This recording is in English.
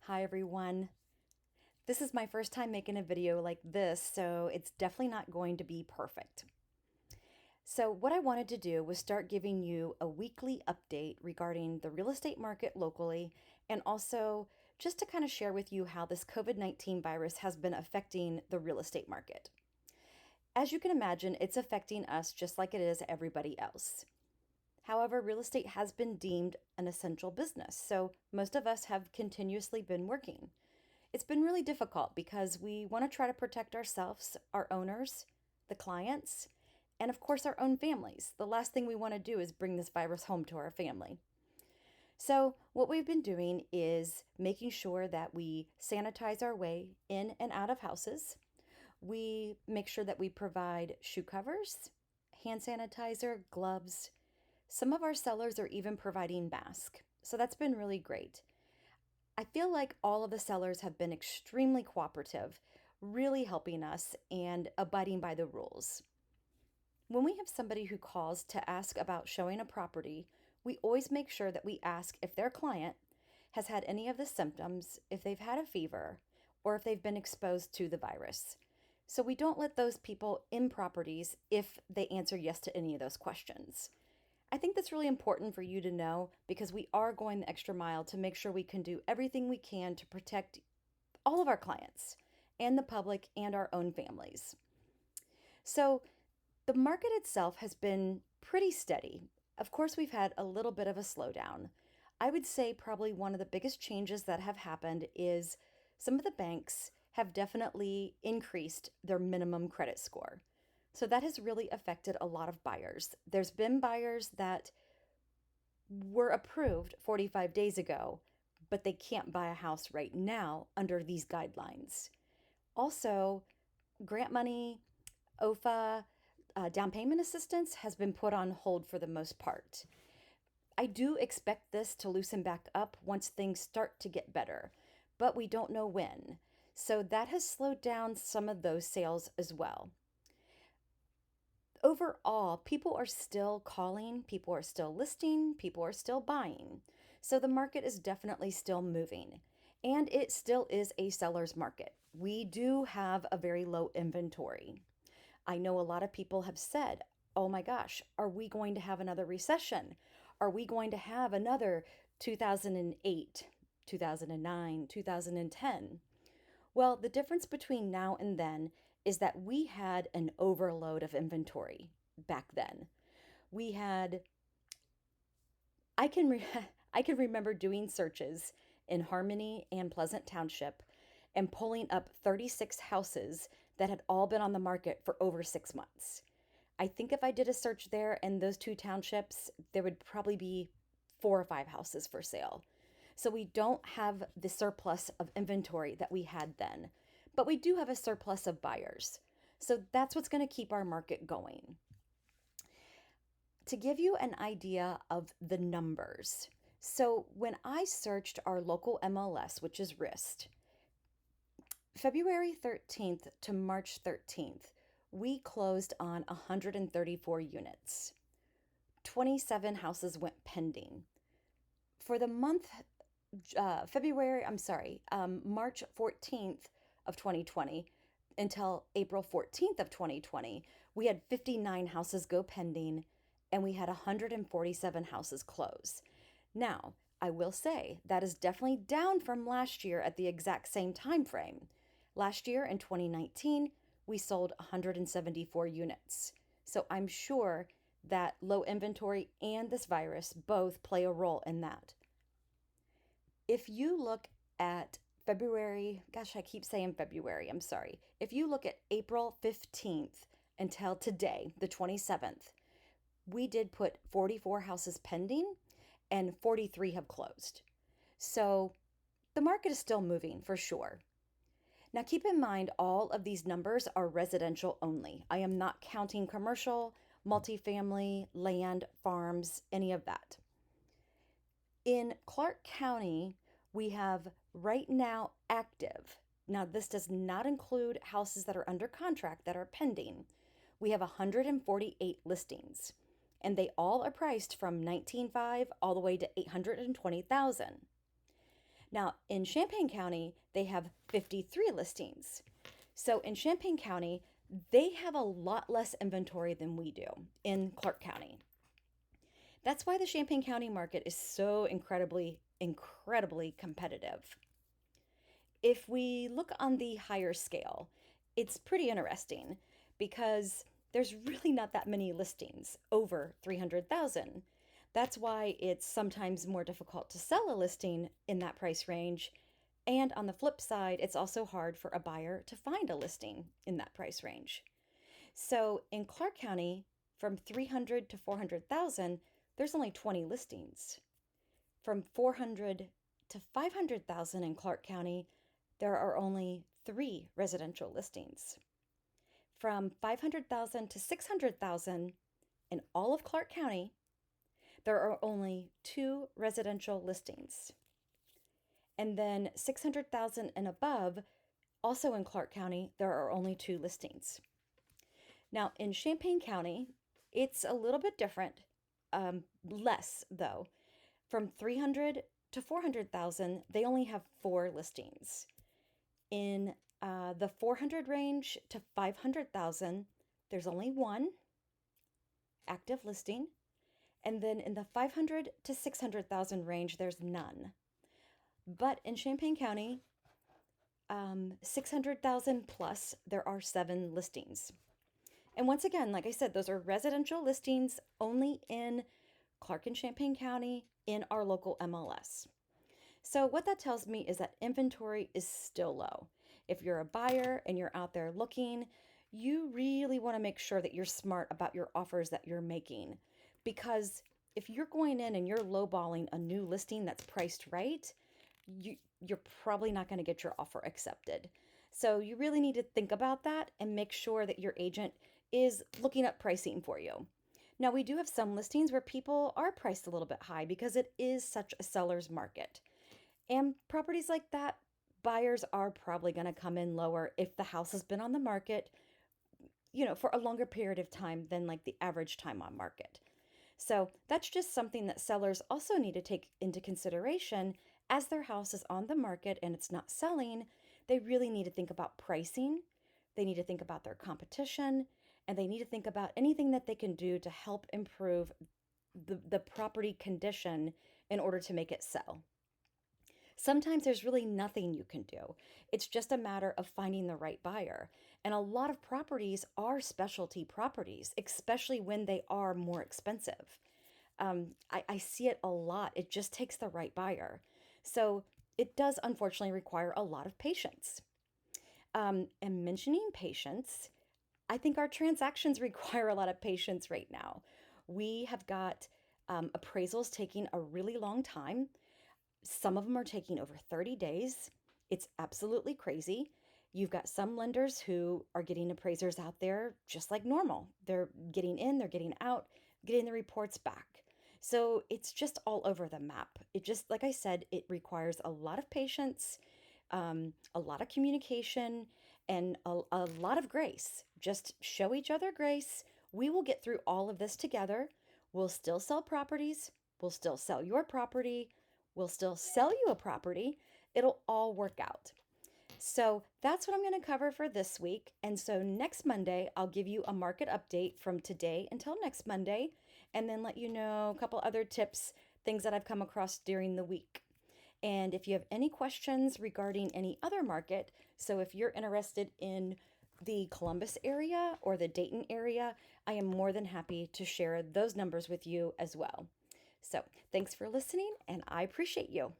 Hi everyone. This is my first time making a video like this, so it's definitely not going to be perfect. So what I wanted to do was start giving you a weekly update regarding the real estate market locally, and also just to kind of share with you how this COVID-19 virus has been affecting the real estate market. As you can imagine, it's affecting us just like it is everybody else. However, real estate has been deemed an essential business, so most of us have continuously been working. It's been really difficult because we want to try to protect ourselves, our owners, the clients, and of course our own families. The last thing we want to do is bring this virus home to our family. So, what we've been doing is making sure that we sanitize our way in and out of houses. We make sure that we provide shoe covers, hand sanitizer, gloves. Some of our sellers are even providing masks. So, that's been really great. I feel like all of the sellers have been extremely cooperative, really helping us and abiding by the rules. When we have somebody who calls to ask about showing a property, we always make sure that we ask if their client has had any of the symptoms, if they've had a fever, or if they've been exposed to the virus. So we don't let those people in properties if they answer yes to any of those questions. I think that's really important for you to know because we are going the extra mile to make sure we can do everything we can to protect all of our clients and the public and our own families. So, the market itself has been pretty steady. Of course, we've had a little bit of a slowdown. I would say probably one of the biggest changes that have happened is some of the banks have definitely increased their minimum credit score. So that has really affected a lot of buyers. There's been buyers that were approved 45 days ago, but they can't buy a house right now under these guidelines. Also, grant money, OFA, down payment assistance has been put on hold for the most part. I do expect this to loosen back up once things start to get better, but we don't know when. So that has slowed down some of those sales as well. Overall, people are still calling, people are still listing, people are still buying. So the market is definitely still moving. And it still is a seller's market. We do have a very low inventory. I know a lot of people have said, oh my gosh, are we going to have another recession? Are we going to have another 2008, 2009, 2010? Well, the difference between now and then is that we had an overload of inventory back then. We had, I can, re- I can remember doing searches in Harmony and Pleasant Township and pulling up 36 houses that had all been on the market for over 6 months. I think if I did a search there in those two townships, there would probably be 4 or 5 houses for sale. So we don't have the surplus of inventory that we had then, but we do have a surplus of buyers. So that's what's going to keep our market going. To give you an idea of the numbers, so when I searched our local MLS, which is RIST, February 13th to March 13th, we closed on 134 units. 27 houses went pending. For the month March 14th of 2020 until April 14th of 2020, we had 59 houses go pending and we had 147 houses close. Now, I will say that is definitely down from last year at the exact same time frame. Last year in 2019, we sold 174 units. So I'm sure that low inventory and this virus both play a role in that. If you look at February, gosh, I keep saying February, I'm sorry. If you look at April 15th until today, the 27th, we did put 44 houses pending and 43 have closed. So the market is still moving for sure. Now keep in mind all of these numbers are residential only. I am not counting commercial, multifamily, land, farms, any of that. In Clark County, we have right now active. Now, this does not include houses that are under contract that are pending. We have 148 listings, and they all are priced from $19,500 all the way to $820,000. Now, in Champaign County, they have 53 listings. So in Champaign County, they have a lot less inventory than we do in Clark County. That's why the Champaign County market is so incredibly competitive. If we look on the higher scale, it's pretty interesting because there's really not that many listings over 300,000. That's why it's sometimes more difficult to sell a listing in that price range. And on the flip side, it's also hard for a buyer to find a listing in that price range. So in Clark County, from 300 to 400,000, there's only 20 listings. From 400 to 500,000 in Clark County, there are only 3 residential listings. From 500,000 to 600,000 in all of Clark County, there are only 2 residential listings. And then 600,000 and above, also in Clark County, there are only 2 listings. Now, in Champaign County, it's a little bit different, less though. From 300 to 400,000, they only have 4 listings. In the 400 range to 500,000, there's only 1 active listing. And then in the 500 to 600,000 range, there's none. But in Champaign County, 600,000 plus, there are 7 listings. And once again, like I said, those are residential listings only in Clark and Champaign County in our local MLS. So what that tells me is that inventory is still low. If you're a buyer and you're out there looking, you really want to make sure that you're smart about your offers that you're making. Because if you're going in and you're lowballing a new listing that's priced right, you're probably not going to get your offer accepted. So you really need to think about that and make sure that your agent is looking up pricing for you. Now, we do have some listings where people are priced a little bit high because it is such a seller's market. And properties like that, buyers are probably going to come in lower if the house has been on the market, for a longer period of time than like the average time on market. So that's just something that sellers also need to take into consideration as their house is on the market and it's not selling. They really need to think about pricing. They need to think about their competition, and they need to think about anything that they can do to help improve the property condition in order to make it sell. Sometimes there's really nothing you can do. It's just a matter of finding the right buyer. And a lot of properties are specialty properties, especially when they are more expensive. I see it a lot. It just takes the right buyer. So it does unfortunately require a lot of patience. And mentioning patience, I think our transactions require a lot of patience right now. We have got appraisals taking a really long time. Some of them are taking over 30 days. It's absolutely crazy. You've got some lenders who are getting appraisers out there just like normal. They're getting in, they're getting out, getting the reports back. So it's just all over the map. It just, like I said, it requires a lot of patience, a lot of communication, and a lot of grace. Just show each other grace. We will get through all of this together. We'll still sell properties. We'll still sell your property. We'll still sell you a property. It'll all work out. So that's what I'm going to cover for this week. And so next Monday, I'll give you a market update from today until next Monday, and then let you know a couple other tips, things that I've come across during the week. And if you have any questions regarding any other market, so if you're interested in the Columbus area or the Dayton area, I am more than happy to share those numbers with you as well. So thanks for listening, and I appreciate you.